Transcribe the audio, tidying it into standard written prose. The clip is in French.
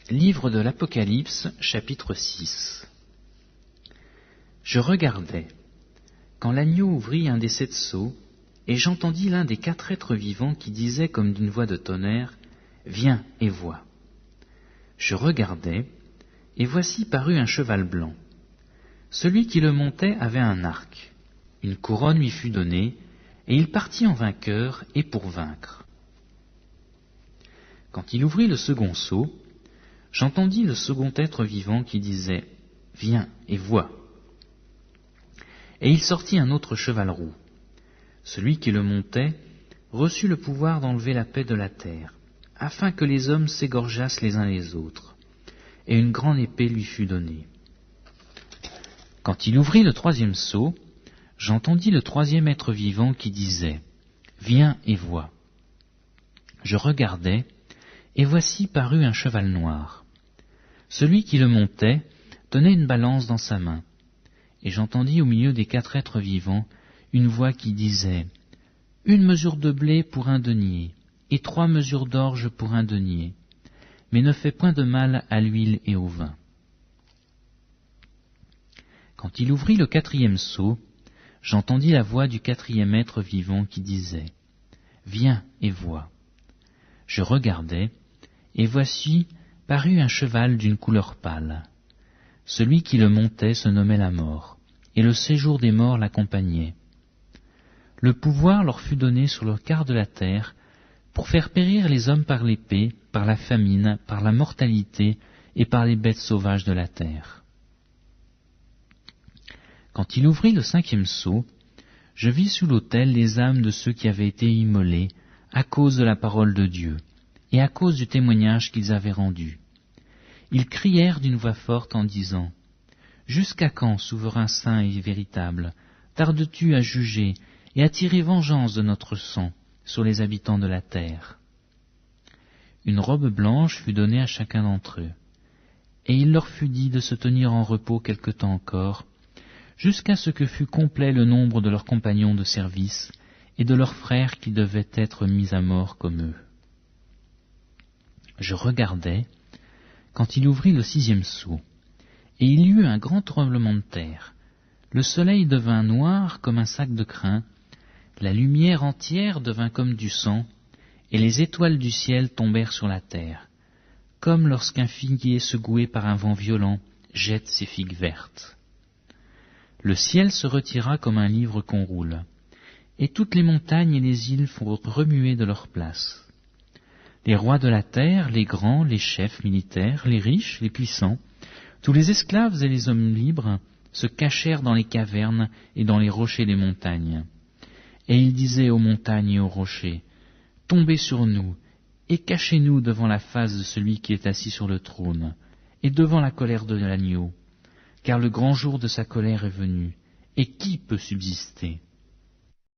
Livre de l'Apocalypse, chapitre 6. Je regardais, quand l'agneau ouvrit un des 7 sceaux, et j'entendis l'un des 4 êtres vivants qui disait comme d'une voix de tonnerre, « Viens et vois ». Je regardais, et voici parut un cheval blanc. Celui qui le montait avait un arc. Une couronne lui fut donnée, et il partit en vainqueur et pour vaincre. Quand il ouvrit le second sceau, j'entendis le second être vivant qui disait « Viens et vois ». Et il sortit un autre cheval roux. Celui qui le montait reçut le pouvoir d'enlever la paix de la terre, afin que les hommes s'égorgeassent les uns les autres. Et une grande épée lui fut donnée. Quand il ouvrit le 3e sceau, j'entendis le 3e être vivant qui disait « Viens et vois ». Je regardais, et voici parut un cheval noir. Celui qui le montait tenait une balance dans sa main, et j'entendis au milieu des 4 êtres vivants une voix qui disait « Une mesure de blé pour un denier, et 3 mesures d'orge pour un denier, mais ne fais point de mal à l'huile et au vin. » Quand il ouvrit le 4e sceau, j'entendis la voix du 4e être vivant qui disait « Viens et vois ». Je regardais, et voici parut un cheval d'une couleur pâle. Celui qui le montait se nommait la mort, et le séjour des morts l'accompagnait. Le pouvoir leur fut donné sur le quart de la terre, pour faire périr les hommes par l'épée, par la famine, par la mortalité et par les bêtes sauvages de la terre. Quand il ouvrit le 5e sceau, je vis sous l'autel les âmes de ceux qui avaient été immolés à cause de la parole de Dieu et à cause du témoignage qu'ils avaient rendu. Ils crièrent d'une voix forte en disant « Jusqu'à quand, souverain saint et véritable, tardes-tu à juger et à tirer vengeance de notre sang sur les habitants de la terre ?» Une robe blanche fut donnée à chacun d'entre eux, et il leur fut dit de se tenir en repos quelque temps encore, jusqu'à ce que fût complet le nombre de leurs compagnons de service et de leurs frères qui devaient être mis à mort comme eux. Je regardais, quand il ouvrit le 6e sceau, et il y eut un grand tremblement de terre. Le soleil devint noir comme un sac de crin, la lumière entière devint comme du sang, et les étoiles du ciel tombèrent sur la terre, comme lorsqu'un figuier secoué par un vent violent jette ses figues vertes. Le ciel se retira comme un livre qu'on roule, et toutes les montagnes et les îles furent remuées de leur place. Les rois de la terre, les grands, les chefs militaires, les riches, les puissants, tous les esclaves et les hommes libres se cachèrent dans les cavernes et dans les rochers des montagnes. Et ils disaient aux montagnes et aux rochers, « Tombez sur nous, et cachez-nous devant la face de celui qui est assis sur le trône, et devant la colère de l'agneau, car le grand jour de sa colère est venu, et qui peut subsister ?»